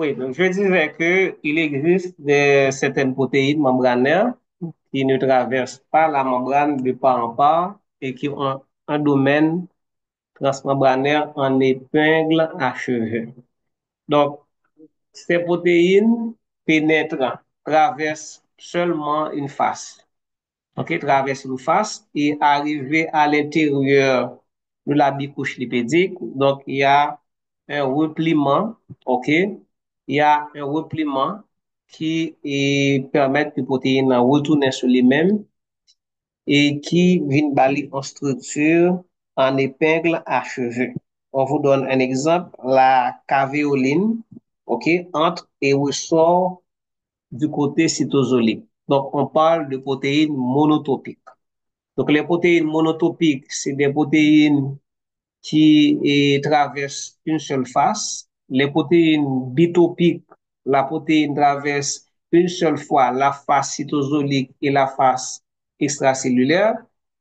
Oui, donc je disais que il existe certaines protéines membranaires qui ne traversent pas la membrane de part en part et qui ont un domaine transmembranaire en épingle à cheveux. Donc, ces protéines pénètrent, traversent seulement une face. OK, traversent une face et arrivent à l'intérieur de la bicouche lipédique. Donc, il y a un repliement, OK? Il y a un repliement qui permet que les protéines retournent sur les mêmes et qui vient bali en structure en épingle à cheveux. On vous donne un exemple, la cavéoline, OK, entre et ressort du côté cytosolique. Donc, on parle de protéines monotopiques. Donc, les protéines monotopiques, c'est des protéines qui traversent une seule face. Les protéines bitopiques, la protéine traverse une seule fois la face cytosolique et la face extracellulaire.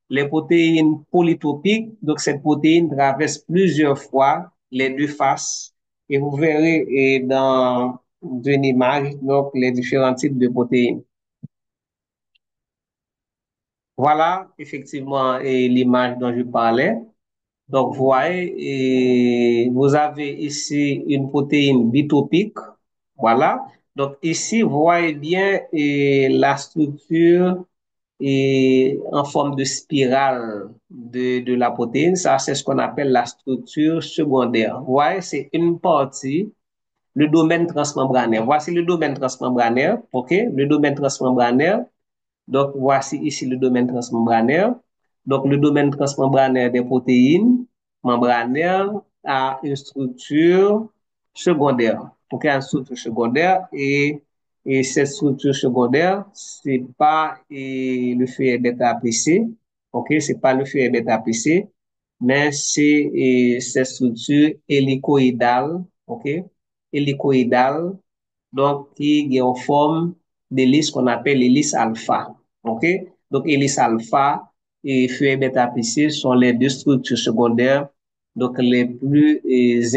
Les protéines polytopiques, donc cette protéine traverse plusieurs fois les deux faces. Et vous verrez dans une image donc les différents types de protéines. Voilà effectivement l'image dont je parlais. Donc, vous voyez, et vous avez ici une protéine bitopique. Voilà. Donc, ici, vous voyez bien la structure en forme de spirale de la protéine. Ça, c'est ce qu'on appelle la structure secondaire. Vous voyez, c'est une partie, le domaine transmembranaire. Voici le domaine transmembranaire. OK? Le domaine transmembranaire. Donc, voici ici le domaine transmembranaire. Donc, le domaine transmembranaire des protéines membranaires a une structure secondaire. Donc, il y a une structure secondaire et cette structure secondaire, c'est pas le feuillet bêta-APC, ok, c'est pas le feuillet bêta-APC, mais c'est cette structure hélicoïdale, ok, hélicoïdale, donc qui est en forme d'hélice qu'on appelle l'hélice alpha. OK? Donc, hélice alpha et feuillet bêta-PC sont les deux structures secondaires, donc les plus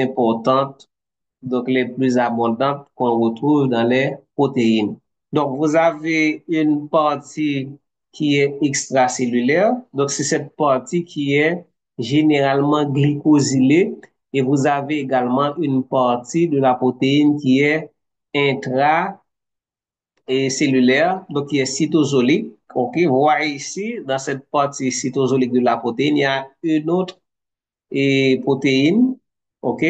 importantes, donc les plus abondantes qu'on retrouve dans les protéines. Donc, vous avez une partie qui est extracellulaire. Donc, c'est cette partie qui est généralement glycosylée. Et vous avez également une partie de la protéine qui est intra- et cellulaire, donc qui est cytosolique. OK, vous voyez ici, dans cette partie cytosolique de la protéine, il y a une autre protéine, OK,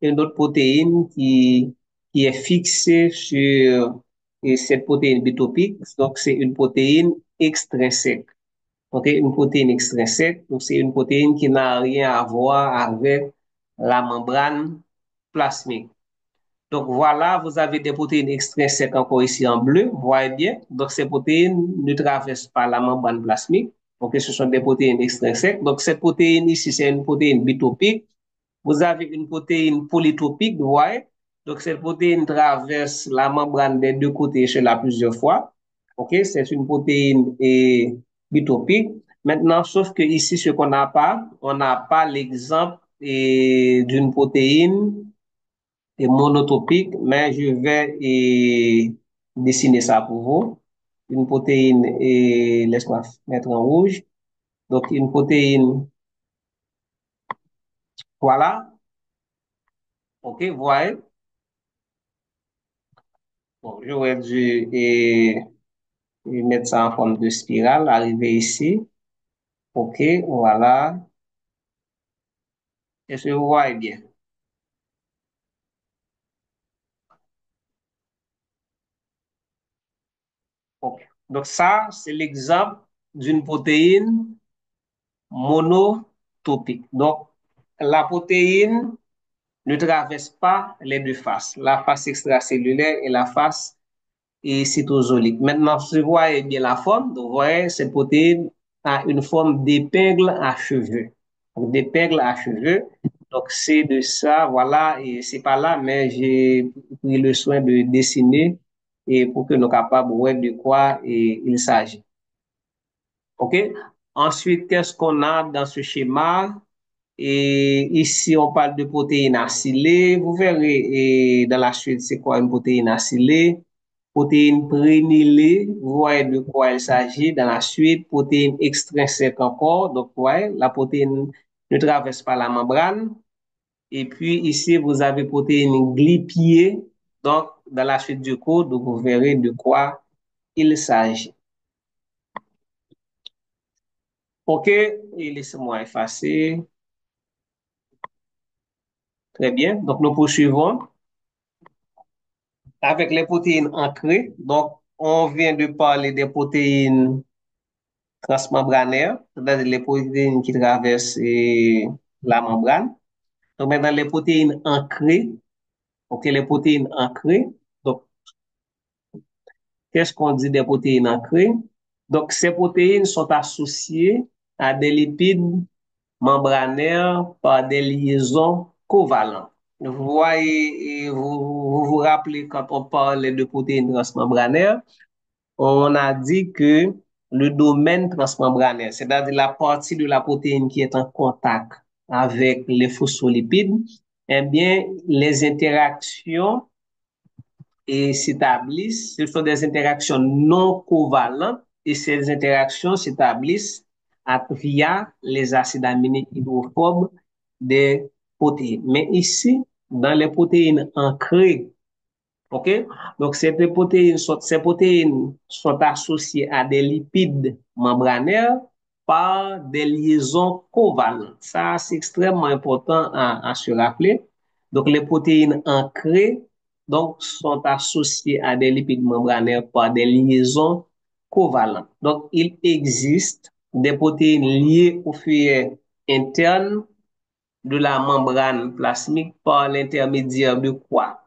une autre protéine qui est fixée sur cette protéine bitopique. Donc, c'est une protéine extrinsèque. OK, une protéine extrinsèque, donc c'est une protéine qui n'a rien à voir avec la membrane plasmique. Donc voilà, vous avez des protéines extrinsèques encore ici en bleu, vous voyez bien. Donc ces protéines ne traversent pas la membrane plasmique. Donc ce sont des protéines extrinsèques. Donc cette protéine ici, c'est une protéine bitopique. Vous avez une protéine polytopique, vous voyez. Donc cette protéine traverse la membrane des deux côtés chez la plusieurs fois. OK, c'est une protéine bitopique. Maintenant, sauf que ici, ce qu'on n'a pas, on n'a pas l'exemple d'une protéine monotopique, mais je vais dessiner ça pour vous. Une protéine, laisse-moi mettre en rouge. Donc, une protéine, voilà. OK, vous voyez. Bon, j'aurais dû mettre ça en forme de spirale, arriver ici. OK, voilà. Est-ce que vous voyez bien? OK. Donc, ça, c'est l'exemple d'une protéine monotopique. Donc, la protéine ne traverse pas les deux faces, la face extracellulaire et la face cytosolique. Maintenant, si vous voyez bien la forme, vous voyez, cette protéine a une forme d'épingle à cheveux. Donc, d'épingle à cheveux. Donc, c'est de ça, voilà, et c'est pas là, mais j'ai pris le soin de dessiner et pour que nous capables de voir de quoi il s'agit. OK? Ensuite, qu'est-ce qu'on a dans ce schéma? Et ici, on parle de protéines acylées. Vous verrez dans la suite, c'est quoi une protéine acylée. Protéines prénilées, vous voyez de quoi il s'agit dans la suite. Protéines extrinsèques encore, donc vous voyez, la protéine ne traverse pas la membrane. Et puis ici, vous avez protéines glipiées, donc dans la suite du cours, donc vous verrez de quoi il s'agit. OK, et laissez-moi effacer. Très bien, donc nous poursuivons avec les protéines ancrées. Donc, on vient de parler des protéines transmembranaires, c'est-à-dire les protéines qui traversent la membrane. Donc, maintenant, les protéines ancrées, ok, les protéines ancrées. Donc, qu'est-ce qu'on dit des protéines ancrées? Donc, ces protéines sont associées à des lipides membranaires par des liaisons covalentes. Vous voyez, vous vous rappelez quand on parle de protéines transmembranaires, on a dit que le domaine transmembranaire, c'est-à-dire la partie de la protéine qui est en contact avec les phospholipides, eh bien, les interactions s'établissent, ce sont des interactions non covalentes et ces interactions s'établissent via les acides aminés hydrophobes des protéines. Mais ici, dans les protéines ancrées, OK? Donc, ces protéines sont associées à des lipides membranaires par des liaisons covalentes. Ça, c'est extrêmement important à se rappeler. Donc, les protéines ancrées, donc, sont associées à des lipides membranaires par des liaisons covalentes. Donc, il existe des protéines liées au feuillet interne de la membrane plasmique par l'intermédiaire de quoi?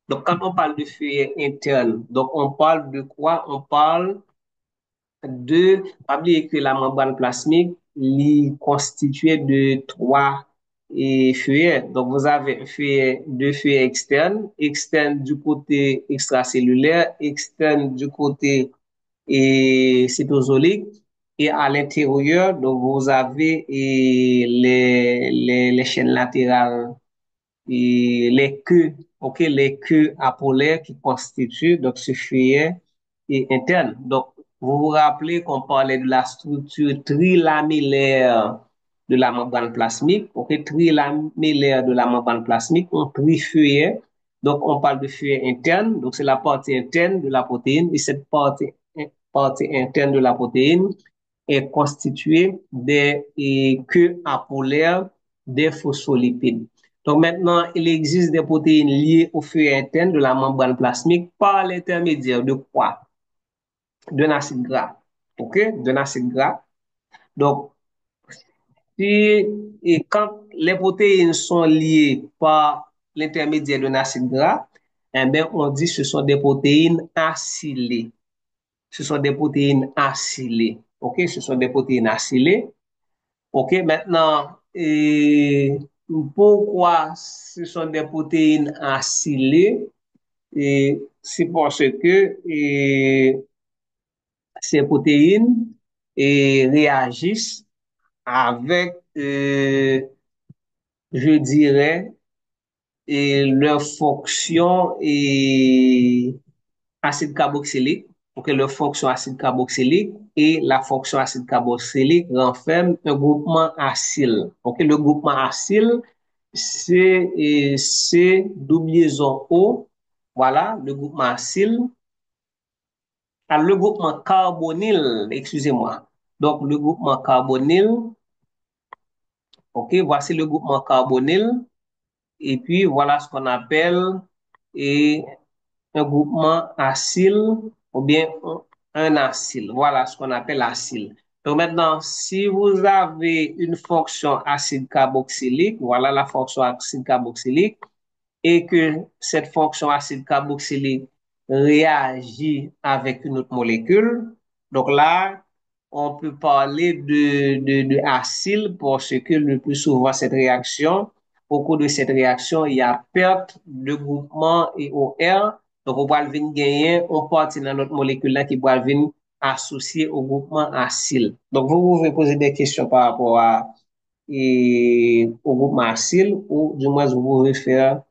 Donc, quand on parle de feuillet interne, donc on parle de quoi? On parle de, pas oublier que la membrane plasmique est constituée de trois feuillets. Donc, vous avez deux feuillets externes, externe du côté extracellulaire, externe du côté cytosolique. Et à l'intérieur, donc vous avez les chaînes latérales les queues, ok, les queues apolaires qui constituent donc ce feuillet interne. Donc, vous vous rappelez qu'on parlait de la structure trilamellaire de la membrane plasmique, ok, trilamellaire de la membrane plasmique, on trifeuillet. Donc, on parle de feuillet interne, donc c'est la partie interne de la protéine, et cette partie interne de la protéine est constituée des queues apolaires des phospholipides. Donc maintenant, il existe des protéines liées au feuillet interne de la membrane plasmique par l'intermédiaire de quoi? D'un acide gras. OK? D'un acide gras. Donc, si, et quand les protéines sont liées par l'intermédiaire d'un acide gras, eh bien, on dit que ce sont des protéines acylées. Ce sont des protéines acylées. OK? Ce sont des protéines acylées. OK, maintenant, pourquoi ce sont des protéines acylées? C'est parce que ces protéines réagissent avec, je dirais, leur fonction acide carboxylique, pour que leur fonction acide carboxylique et la fonction acide carboxylique renferment un groupement acyle. Donc, le groupement acyle, c'est double liaison O, voilà, le groupement acyle. Alors, le groupement carbonyle, excusez-moi. Donc, le groupement carbonyle, ok, voici le groupement carbonyle. Et puis, voilà ce qu'on appelle et un groupement acyle ou bien un acyle. Voilà ce qu'on appelle acyle. Donc maintenant, si vous avez une fonction acide carboxylique, voilà la fonction acide carboxylique, et que cette fonction acide carboxylique réagit avec une autre molécule, donc là, on peut parler de acyle parce que le plus souvent, cette réaction, au cours de cette réaction, il y a perte de groupement EOR. Donc, on va venir gagner une partie dans notre molécule là qui va venir associer au groupement acyle. Donc, vous pouvez poser des questions par rapport et au groupe acyle ou du moins vous pouvez faire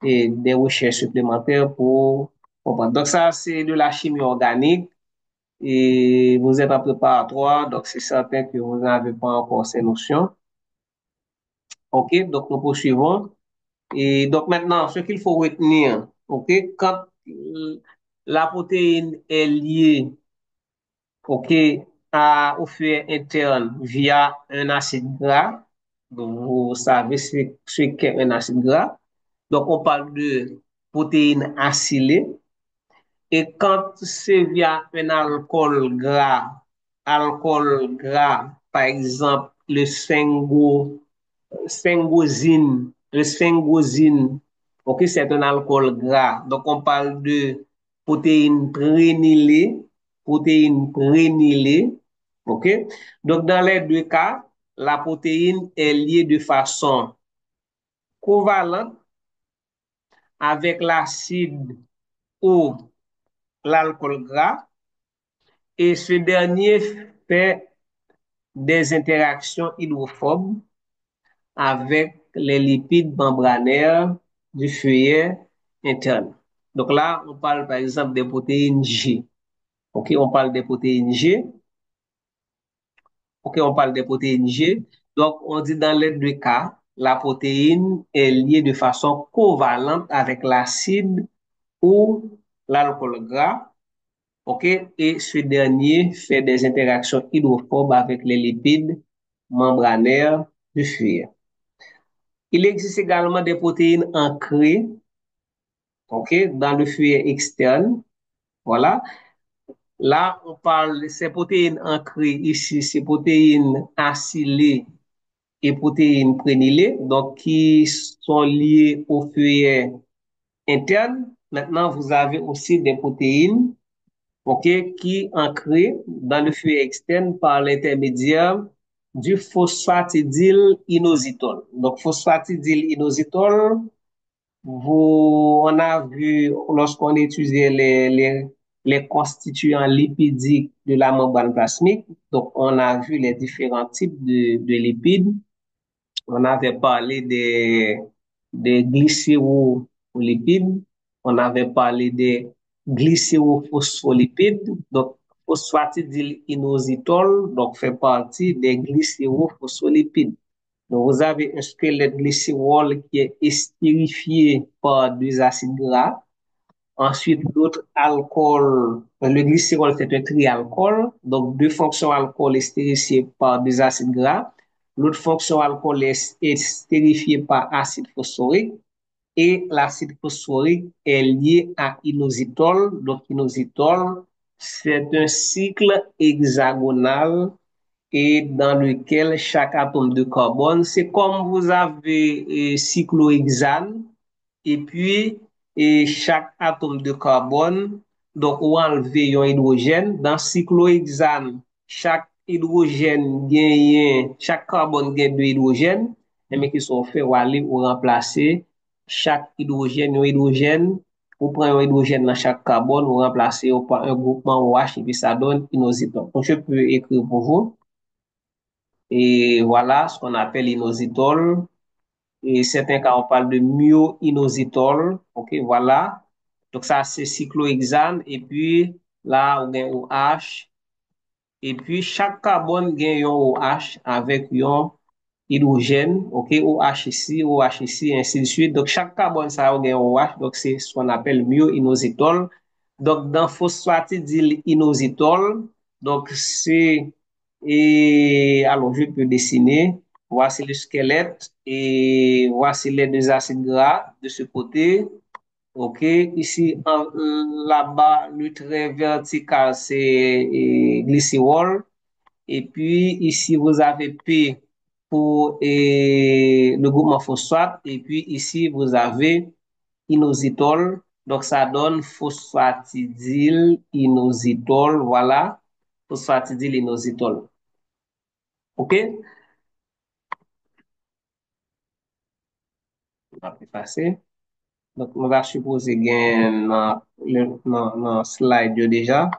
des recherches supplémentaires pour comprendre. Donc ça, c'est de la chimie organique et vous êtes en préparatoire, donc c'est certain que vous n'avez pas encore ces notions. OK, donc nous poursuivons. Et donc maintenant, ce qu'il faut retenir, OK, quand la protéine est liée, OK, au fluide interne via un acide gras, donc vous savez ce qu'est un acide gras. Donc on parle de protéines acylées. Et quand c'est via un alcool gras, par exemple le sphingosine, ok, c'est un alcool gras. Donc on parle de protéines prénylées, ok. Donc dans les deux cas, la protéine est liée de façon covalente avec l'acide ou l'alcool gras et ce dernier fait des interactions hydrophobes avec les lipides membranaires du feuillet interne. Donc là, on parle par exemple des protéines G. OK, on parle des protéines G. OK, on parle des protéines G. Donc, on dit dans les deux cas, la protéine est liée de façon covalente avec l'acide ou l'alcool gras. OK, et ce dernier fait des interactions hydrophobes avec les lipides membranaires du feuillet. Il existe également des protéines ancrées, OK, dans le feuillet externe. Voilà. Là, on parle de ces protéines ancrées ici, ces protéines acylées et protéines prénylées, donc qui sont liées au feuillet interne. Maintenant, vous avez aussi des protéines, OK, qui ancrées dans le feuillet externe par l'intermédiaire du phosphatidyl'inositol. Donc, phosphatidyl'inositol, on a vu lorsqu'on étudiait les constituants lipidiques de la membrane plasmique, donc on a vu les différents types de lipides. On avait parlé des glycérolipides, on avait parlé des glycérophospholipides, donc phosphatidyl'inositol donc fait partie des glycérophospholipides. Donc, vous avez un squelette glycérol qui est estérifié par deux acides gras. Ensuite, l'autre alcool, le glycérol c'est un trialcool, donc deux fonctions alcool estérifiées par deux acides gras. L'autre fonction alcool est estérifiée par acide phosphorique et l'acide phosphorique est lié à inositol. Donc, inositol, c'est un cycle hexagonal et dans lequel chaque atome de carbone, c'est comme vous avez cyclohexane, et puis chaque atome de carbone, donc on enlève un hydrogène, dans cyclohexane, chaque carbone gagne deux hydrogènes, mais qui sont faits ou aller ou remplacer chaque hydrogène, ou prend un hydrogène dans chaque carbone, ou remplacer par un groupement OH, et puis ça donne inositol. Donc je peux écrire pour vous. Et voilà ce qu'on appelle l'inositol. Et certains cas, on parle de myo-inositol. OK, voilà. Donc ça, c'est cyclohexane. Et puis là, on a un OH. Et puis chaque carbone gagne un OH avec un hydrogène. OK, OH ici, ainsi de suite. Donc chaque carbone, ça a un OH. Donc c'est ce qu'on appelle myo-inositol. Donc dans phosphatidyl'inositol, donc c'est et alors, je peux dessiner. Voici le squelette et voici les deux acides gras de ce côté. OK. Ici, là-bas, le trait vertical, c'est glycérol. Et puis, ici, vous avez P pour le groupement phosphate. Et puis, ici, vous avez inositol. Donc, ça donne phosphatidylinositol. Voilà. Phosphatidylinositol. OK? On va passer. Donc, on va supposer gain dans slide déjà.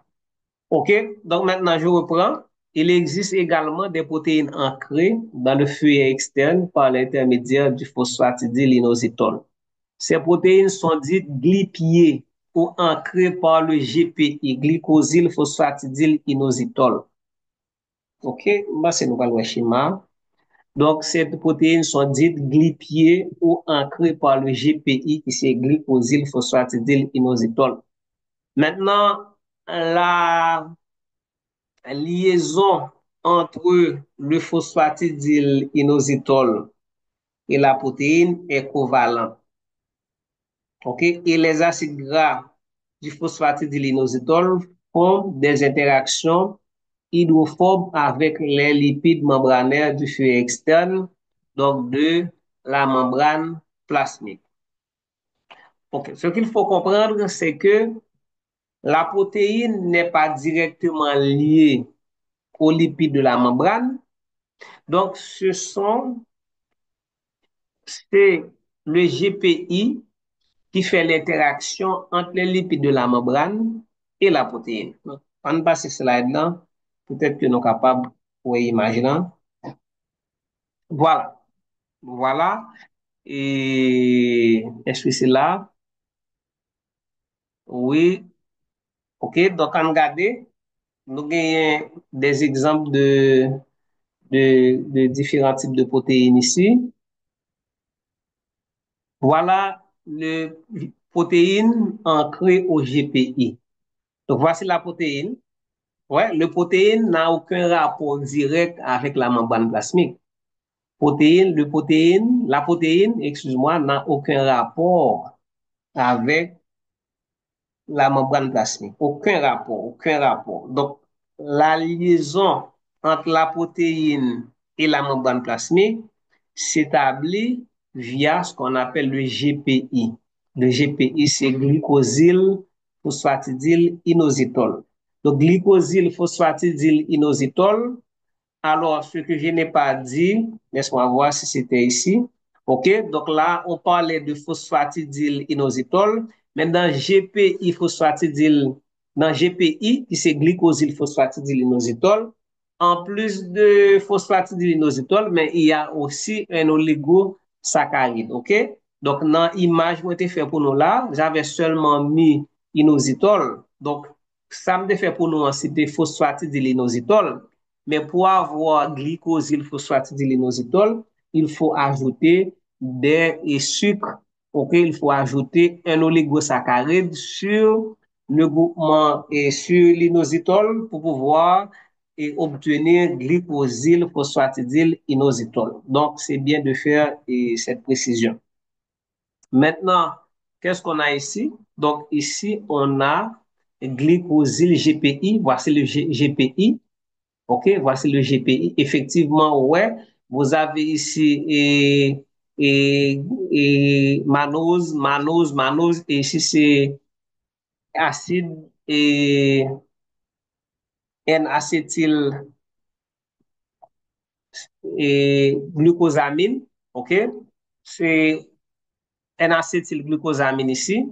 OK? Donc, maintenant, je reprends. Il existe également des protéines ancrées dans le feuillet externe par l'intermédiaire du phosphatidyl'inositol. Ces protéines sont dites glypiées ou ancrées par le GPI, glycosyl phosphatidylinositol. OK, bah c'est nous le schéma. Donc, ces protéines sont dites glypiées ou ancrées par le GPI, qui c'est glycosyl phosphatidylinositol. Maintenant, la liaison entre le phosphatidylinositol et la protéine est covalente. OK? Et les acides gras du phosphatidylinositol font des interactions hydrophobes avec les lipides membranaires du feuillet externe, donc de la membrane plasmique. OK. Ce qu'il faut comprendre, c'est que la protéine n'est pas directement liée aux lipides de la membrane. Donc, c'est le GPI qui fait l'interaction entre les lipides de la membrane et la protéine. On passe ce slide-là. Peut-être que nous sommes capables d'imaginer. Voilà. Voilà. Et est-ce que c'est là? Oui. OK. Donc, on regarde, nous avons des exemples de différents types de protéines ici. Voilà le protéine ancrée au GPI. Donc, voici la protéine. Ouais, le protéine n'a aucun rapport direct avec la membrane plasmique. La protéine, excuse-moi, n'a aucun rapport avec la membrane plasmique. Aucun rapport, aucun rapport. Donc, la liaison entre la protéine et la membrane plasmique s'établit via ce qu'on appelle le GPI. Le GPI, c'est glycosyl phosphatidylinositol. Donc, glycosyl phosphatidylinositol, alors, ce que je n'ai pas dit, laisse-moi voir si c'était ici. OK, donc là, on parlait de phosphatidylinositol. Maintenant, GPI phosphatidyl, dans GPI, qui c'est glycosyl phosphatidylinositol, en plus de phosphatidylinositol, mais il y a aussi un oligosaccharide. OK, donc dans l'image qui a été fait pour nous là, j'avais seulement mis inositol. Donc, ça me fait pour nous, c'était phosphatidylinositol. Mais pour avoir glycosyl phosphatidylinositol, il faut ajouter des sucres. OK, il faut ajouter un oligosaccharide sur le groupement et sur l'inositol pour pouvoir obtenir glycosyl phosphatidylinositol. Donc, c'est bien de faire cette précision. Maintenant, qu'est-ce qu'on a ici? Donc, ici, on a glycosyl GPI. Voici le GPI. OK, voici le GPI. Effectivement, ouais, vous avez ici mannose, et ici c'est acide et N-acétyl et glucosamine. OK, c'est N-acétylglucosamine ici.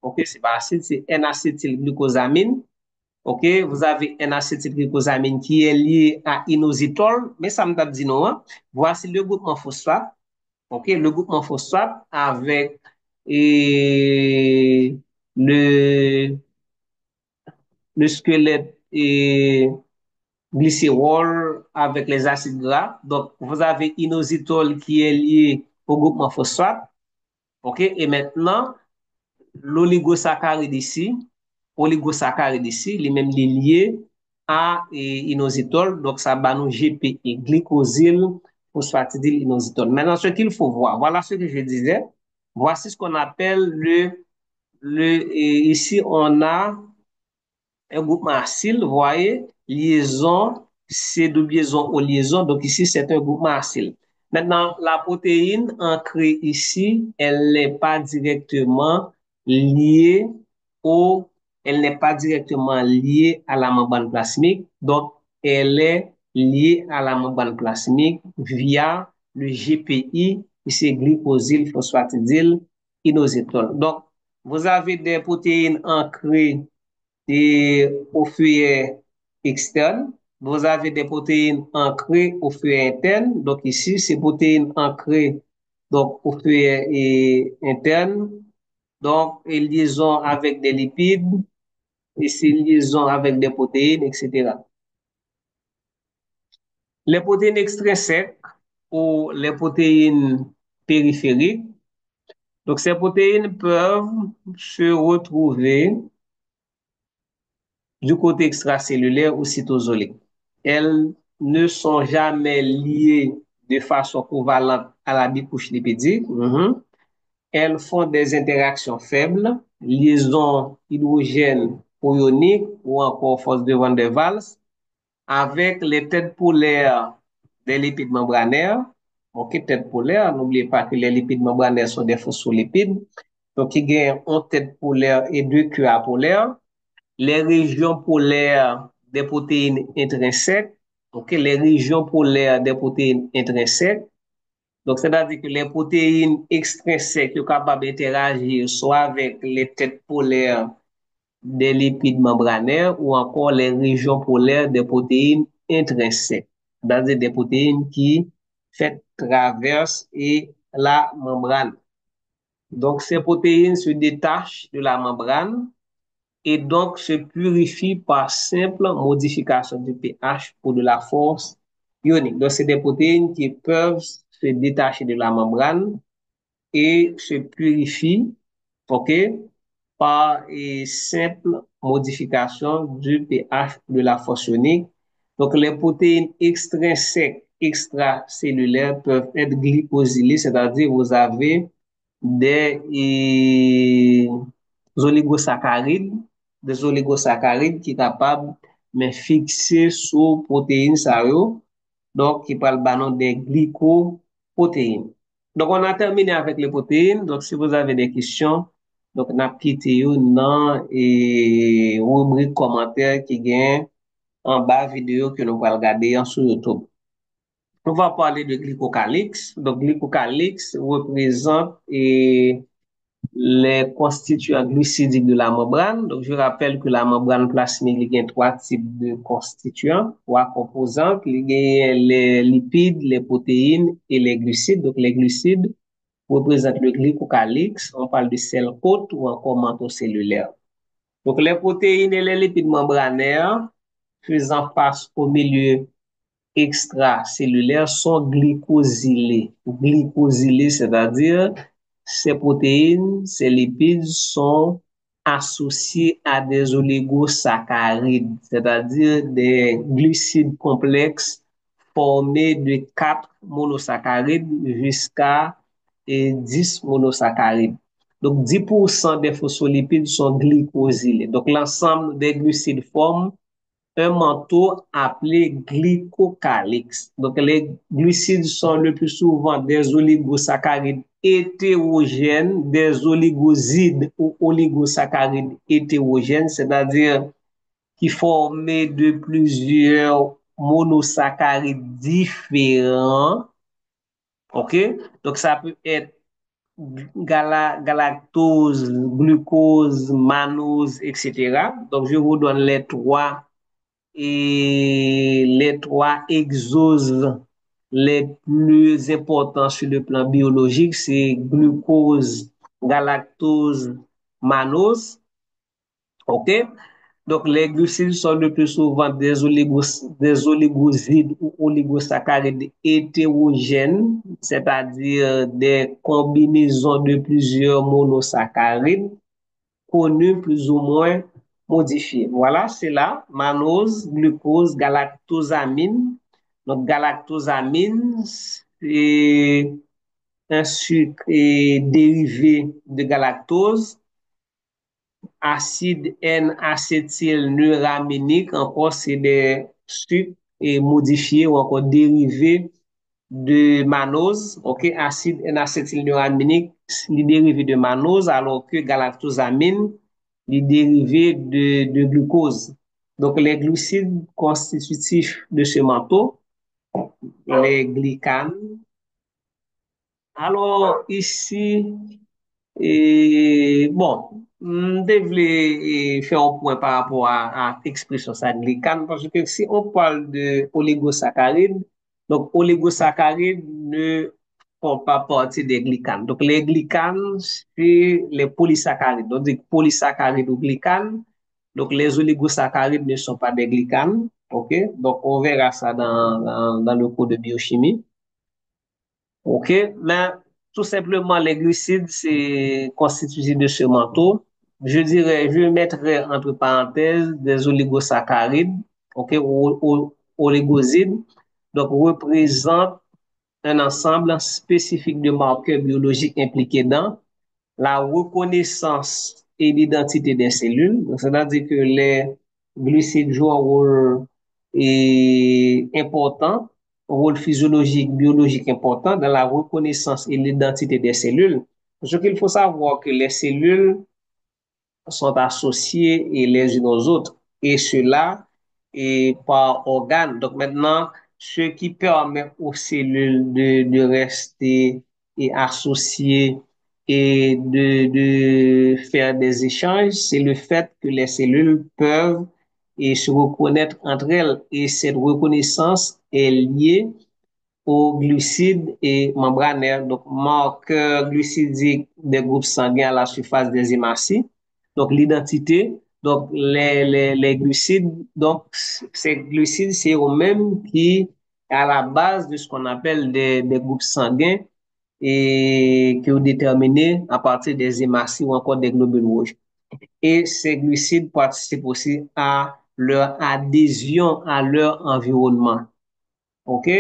OK, c'est pas acide, c'est N-acétylglucosamine. OK, vous avez un acétylglucosamine qui est lié à inositol, mais ça me dit non. Hein? Voici le groupement phosphate. OK, le groupement phosphate avec et, le, le squelette et glycérol avec les acides gras. Donc, vous avez inositol qui est lié au groupement phosphate. OK, et maintenant, l'oligosaccharide ici, il est même lié à inositol, donc ça va nous GPI, glycosyl phosphatidylinositol. Maintenant, ce qu'il faut voir, voilà ce que je disais, voici ce qu'on appelle ici on a un groupement acide, vous voyez, liaison, c'est de liaison aux liaisons, donc ici c'est un groupement acide. Maintenant, la protéine ancrée ici, elle n'est pas directement liée au, elle n'est pas directement liée à la membrane plasmique, donc elle est liée à la membrane plasmique via le GPI, qui c'est glycosyl phosphatidyl inositol. Donc, vous avez des protéines ancrées et au feuillet externe. vous avez des protéines ancrées au feuillet interne. Donc ici, ces protéines ancrées donc, au feuillet interne, donc une liaison avec des lipides, ici une liaison avec des protéines, etc. Les protéines extrinsèques ou les protéines périphériques, donc ces protéines peuvent se retrouver du côté extracellulaire ou cytosolique. Elles ne sont jamais liées de façon covalente à la bicouche lipidique. Elles font des interactions faibles, liaison hydrogène-ionique ou encore force de Van der Waals, avec les têtes polaires des lipides membranaires. Ok, tête polaire, n'oubliez pas que les lipides membranaires sont des phospholipides. Donc, il y a une tête polaire et deux queues apolaires. Les régions polaires des protéines intrinsèques, ok, les régions polaires des protéines intrinsèques. Donc, c'est-à-dire que les protéines extrinsèques sont capables d'interagir soit avec les têtes polaires des lipides membranaires ou encore les régions polaires des protéines intrinsèques, c'est-à-dire des protéines qui traversent et la membrane. Donc, ces protéines se détachent de la membrane et donc se purifient par simple modification du pH pour de la force ionique. Donc, c'est des protéines qui peuvent se détacher de la membrane et se purifient, ok, par une simple modification du pH de la force ionique. Donc, les protéines extrinsèques extracellulaires peuvent être glycosylées, c'est-à-dire vous avez des oligosaccharides, qui sont capables de fixer sur protéines, ça, donc qui parlent des glycoprotéines. Donc, on a terminé avec les protéines. Donc, si vous avez des questions, donc, n'a quitté dans et rubrique commentaire qui gagne en bas vidéo que nous allons regarder sur YouTube. On va parler de glycocalyx. Donc, glycocalyx représente les constituants glucidiques de la membrane. Donc, je rappelle que la membrane plasmique, il y a trois types de constituants, trois composantes. Il y a les lipides, les protéines et les glucides. Donc, les glucides représentent le glycocalyx. On parle de sel hôte ou encore manteau cellulaire. Donc, les protéines et les lipides membranaires faisant face au milieu extracellulaires sont glycosylés. Glycosylés, c'est-à-dire ces protéines, ces lipides sont associés à des oligosaccharides, c'est-à-dire des glucides complexes formés de 4 monosaccharides jusqu'à 10 monosaccharides. Donc, 10% des phospholipides sont glycosylés. Donc, l'ensemble des glucides forment un manteau appelé glycocalyx. Donc, les glucides sont le plus souvent des oligosaccharides hétérogènes, des oligosides ou oligosaccharides hétérogènes, c'est-à-dire qui formés de plusieurs monosaccharides différents. OK? Donc, ça peut être galactose, glucose, mannose, etc. Donc, je vous donne les trois exoses les plus importants sur le plan biologique, c'est glucose, galactose, mannose. OK? Donc, les glucides sont le plus souvent des oligosides ou oligosaccharides hétérogènes, c'est-à-dire des combinaisons de plusieurs monosaccharides connus plus ou moins modifiés. Voilà, c'est là, mannose, glucose, galactosamine. Donc, galactosamine, c'est un sucre dérivé de galactose. Acide N-acétylnuraminique, encore, c'est des sucres modifiés ou encore dérivés de mannose, ok, acide N-acétylnuraminique, les dérivés de mannose, alors que galactosamine, les dérivés de glucose. Donc, les glucides constitutifs de ce manteau, les glycanes. Alors, ici, bon, devrais faire un point par rapport à l'expression ça glycane parce que si on parle de oligosaccharides, donc oligosaccharides ne font pas partie des glycanes. Donc les glycanes, c'est les polysaccharides. Donc polysaccharides ou glycanes. Donc les oligosaccharides ne sont pas des glycanes. OK? Donc on verra ça dans le cours de biochimie. OK, mais tout simplement, les glucides, c'est constitué de ce manteau. Je mettrais entre parenthèses des oligosaccharides, OK, ou oligosides, donc représentent un ensemble spécifique de marqueurs biologiques impliqués dans la reconnaissance et l'identité des cellules. C'est-à-dire que les glucides jouent un rôle important, un rôle physiologique, biologique important dans la reconnaissance et l'identité des cellules. Ce qu'il faut savoir que les cellules sont associées les unes aux autres et cela est par organes. Donc maintenant, ce qui permet aux cellules de rester et associées et de faire des échanges, c'est le fait que les cellules peuvent et se reconnaître entre elles. Et cette reconnaissance est liée aux glucides et membranaires, donc marqueurs glucidiques des groupes sanguins à la surface des hématies. Donc l'identité, donc les glucides, donc ces glucides, c'est eux-mêmes qui à la base de ce qu'on appelle des groupes sanguins et qui sont déterminés à partir des hématies ou encore des globules rouges. Et ces glucides participent aussi à leur adhésion à leur environnement. OK?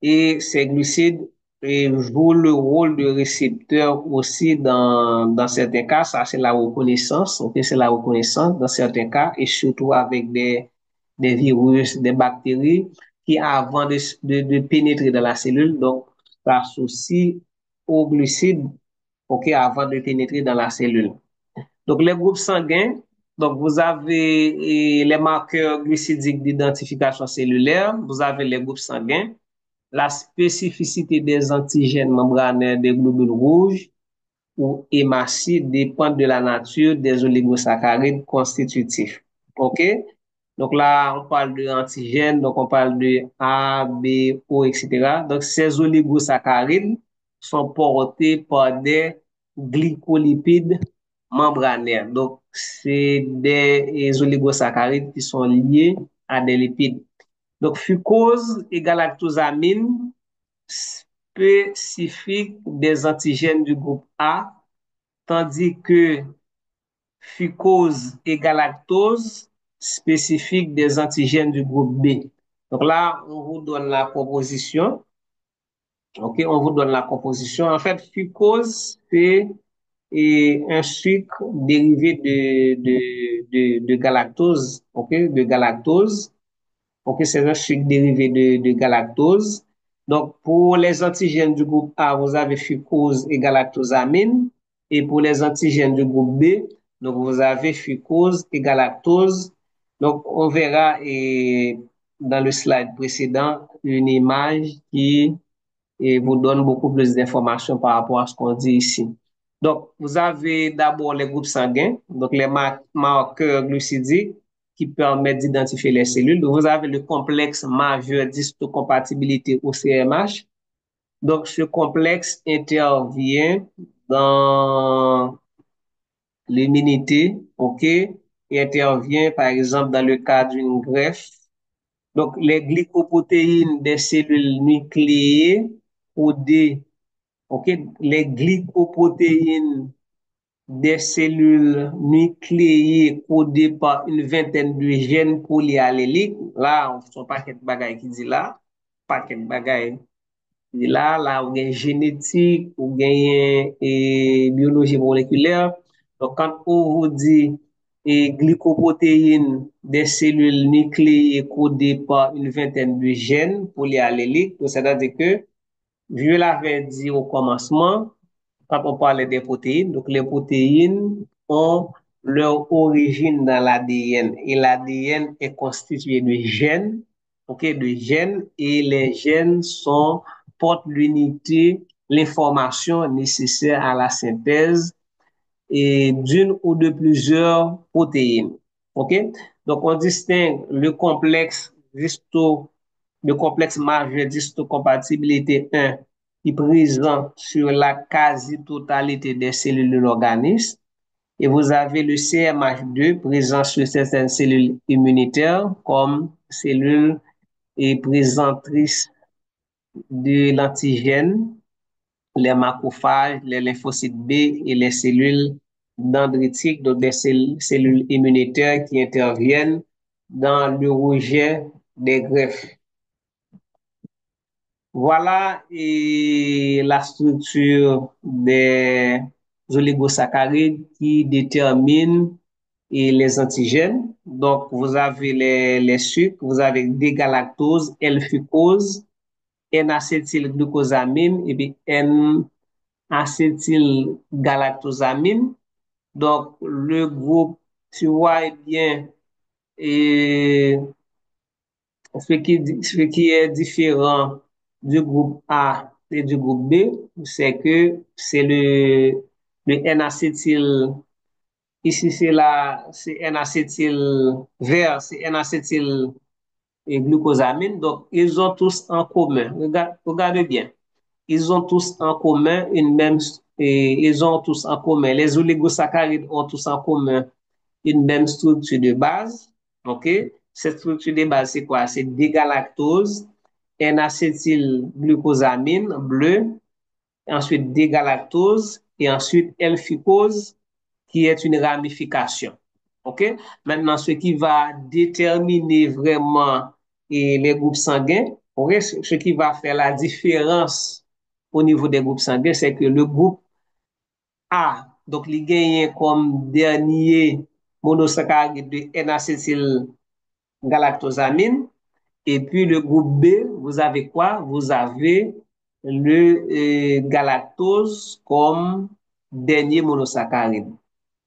Et ces glucides jouent le rôle de récepteur aussi dans certains cas, ça c'est la reconnaissance, ok, c'est la reconnaissance dans certains cas, et surtout avec des virus, des bactéries qui avant de pénétrer dans la cellule, donc s'associent aux glucides, ok, avant de pénétrer dans la cellule. Donc les groupes sanguins, donc vous avez les marqueurs glucidiques d'identification cellulaire, vous avez les groupes sanguins, la spécificité des antigènes membranaires des globules rouges ou hématies dépend de la nature des oligosaccharides constitutifs. OK? Donc là, on parle de antigènes, donc on parle de A, B, O, etc. Donc ces oligosaccharides sont portés par des glycolipides membranaires. Donc c'est des oligosaccharides qui sont liés à des lipides. Donc, fucose et galactosamine spécifiques des antigènes du groupe A, tandis que fucose et galactose spécifiques des antigènes du groupe B. Donc là, on vous donne la composition. OK, on vous donne la composition. En fait, fucose, c'est un sucre dérivé de galactose, OK, de galactose. Ok, c'est un sucre dérivé de galactose. Donc, pour les antigènes du groupe A, vous avez fucose et galactosamine. Et pour les antigènes du groupe B, donc vous avez fucose et galactose. Donc, on verra dans le slide précédent une image qui vous donne beaucoup plus d'informations par rapport à ce qu'on dit ici. Donc, vous avez d'abord les groupes sanguins, donc les marqueurs glucidiques qui permettent d'identifier les cellules. Donc, vous avez le complexe majeur d'histocompatibilité au CMH. Donc, ce complexe intervient dans l'immunité, OK, et intervient par exemple dans le cas d'une greffe. Donc, les glycoprotéines des cellules nucléées codées, OK, les glycoprotéines des cellules nucléées codées par une vingtaine de gènes polyalléliques. Là, on ne sait pas quel bagage qui dit là, pas quel bagage qui dit là, là, on gagne génétique, on gagne biologie moléculaire. Donc, quand on vous dit glycoprotéines des cellules nucléées codées par une vingtaine de gènes polyalléliques, c'est-à-dire que, je l'avais dit au commencement, quand on parlait des protéines, donc les protéines ont leur origine dans l'ADN et l'ADN est constitué de gènes, ok, de gènes et les gènes portent l'unité, l'information nécessaire à la synthèse et d'une ou de plusieurs protéines. OK? Donc, on distingue le complexe majeur d'histocompatibilité 1 qui est présent sur la quasi-totalité des cellules de l'organisme. Et vous avez le CMH2 présent sur certaines cellules immunitaires comme cellules et présentrices de l'antigène, les macrophages, les lymphocytes B et les cellules dendritiques, donc des cellules immunitaires qui interviennent dans le rejet des greffes. Voilà et la structure des oligosaccharides qui déterminent et les antigènes. Donc, vous avez les sucres, vous avez D-galactose, L-fucose, N-acétylglucosamine et puis N-acétylgalactosamine. Donc, le groupe, tu vois eh bien, et ce qui est différent du groupe A et du groupe B, c'est que c'est le N-acétyl, ici c'est N-acétyl vert, c'est N-acétyl et glucosamine. Donc, ils ont tous en commun. Regardez bien. Ils ont tous en commun ils ont tous en commun, les oligosaccharides ont tous en commun une même structure de base. OK? Cette structure de base, c'est quoi? C'est D-galactose, N-acétylglucosamine bleu, ensuite D-galactose et ensuite L-fucose qui est une ramification. OK? Maintenant, ce qui va déterminer vraiment les groupes sanguins, okay? Ce qui va faire la différence au niveau des groupes sanguins, c'est que le groupe A, donc il gagne comme dernier monosaccharide de N-acétylgalactosamine. Et puis le groupe B, vous avez quoi? Vous avez le galactose comme dernier monosaccharide.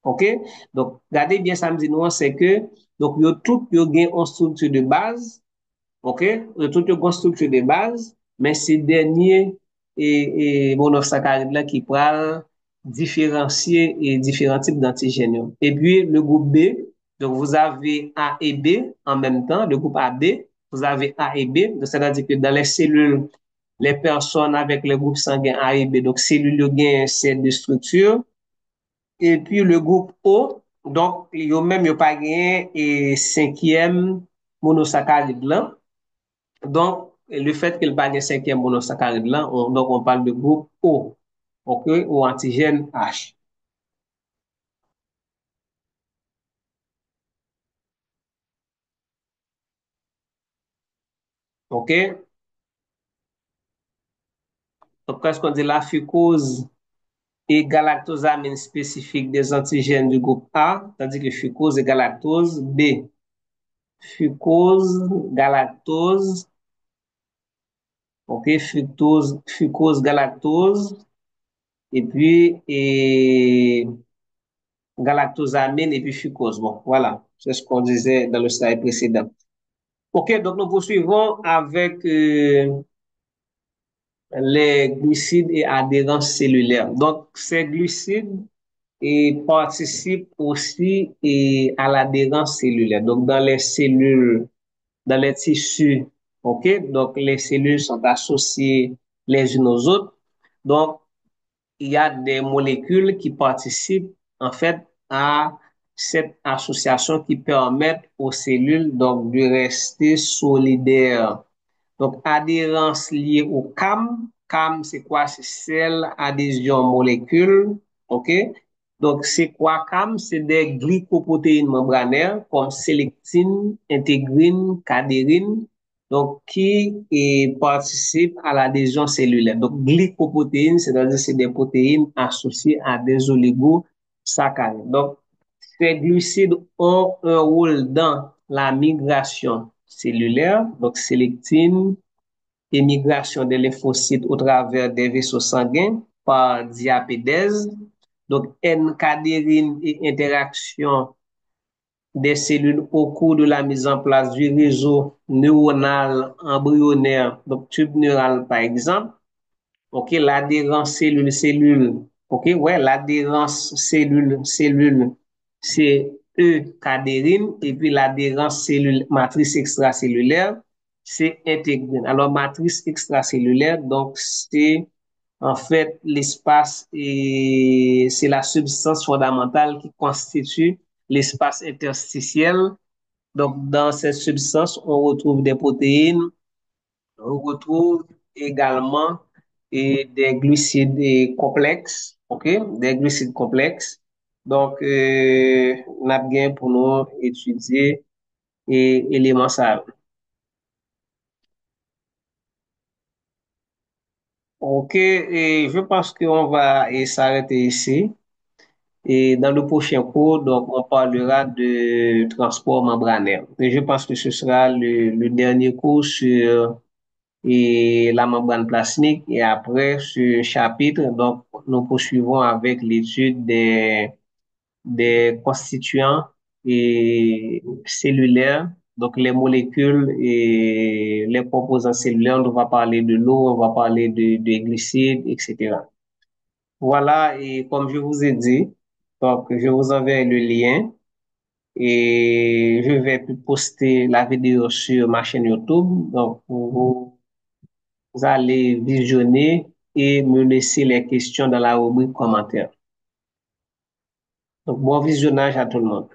OK? Donc, regardez bien, ça me dit nous, c'est que, donc, yo tout yo gen une structure de base, OK? Yo tout yo une structure de base, mais c'est dernier monosaccharide là qui pral différencier et différents types d'antigènes. Et puis, le groupe B, donc, vous avez A et B en même temps, le groupe AB, vous avez A et B, donc, c'est-à-dire que dans les cellules, les personnes avec le groupe sanguin A et B, donc, cellules yo gen cette de structure, et puis le groupe O, donc, yo même yo pas gagné et cinquième monosaccharide là. Donc, le fait qu'il pas gagné cinquième monosaccharide là, donc on parle de groupe O, ok, ou antigène H. Ok, donc qu'est-ce qu'on dit la fucose et galactosamine spécifique des antigènes du groupe A, tandis que fucose et galactose B. Fucose, galactose, ok, fucose, galactose, et puis galactosamine et puis fucose. Bon, voilà, c'est ce qu'on disait dans le slide précédent. OK, donc nous poursuivons avec les glucides et adhérences cellulaires. Donc, ces glucides participent aussi à l'adhérence cellulaire. Donc, dans les cellules, dans les tissus, OK, donc les cellules sont associées les unes aux autres. Donc, il y a des molécules qui participent en fait à cette association qui permettent aux cellules donc de rester solidaires. Donc, adhérence liée au CAM. CAM, c'est quoi? C'est celle adhésion molécule. OK? Donc, c'est quoi CAM? C'est des glycoprotéines membranaires comme sélectine, intégrine, cadérine, donc qui participent à l'adhésion cellulaire. Donc, glycoprotéines, c'est-à-dire c'est des protéines associées à des oligosaccharides. Donc, ces glucides ont un rôle dans la migration cellulaire, donc sélectine, émigration des lymphocytes au travers des vaisseaux sanguins par diapédèse, donc N-cadérine et interaction des cellules au cours de la mise en place du réseau neuronal embryonnaire, donc tube neural par exemple. Ok, l'adhérence cellule-cellule OK, ouais, l'adhérence cellule, c'est E-cadérine, et puis l'adhérence cellule, matrice extracellulaire, c'est intégrine. Alors, matrice extracellulaire, donc, c'est en fait l'espace et c'est la substance fondamentale qui constitue l'espace interstitiel. Donc, dans cette substance, on retrouve des protéines, on retrouve également des glucides complexes, ok? Des glucides complexes. Donc, on a bien pour nous étudier et éléments ça. Ok, et je pense qu'on va s'arrêter ici. Et dans le prochain cours, donc, on parlera de transport membranaire. Et je pense que ce sera le dernier cours sur la membrane plasmique. Et après ce chapitre, donc, nous poursuivons avec l'étude des constituants et cellulaires, donc les molécules et les composants cellulaires. On va parler de l'eau, on va parler de glucides, etc. Voilà, et comme je vous ai dit, donc je vous enverrai le lien et je vais poster la vidéo sur ma chaîne YouTube. Donc, vous allez visionner et me laisser les questions dans la rubrique commentaires. Donc, bon visionnage à tout le monde.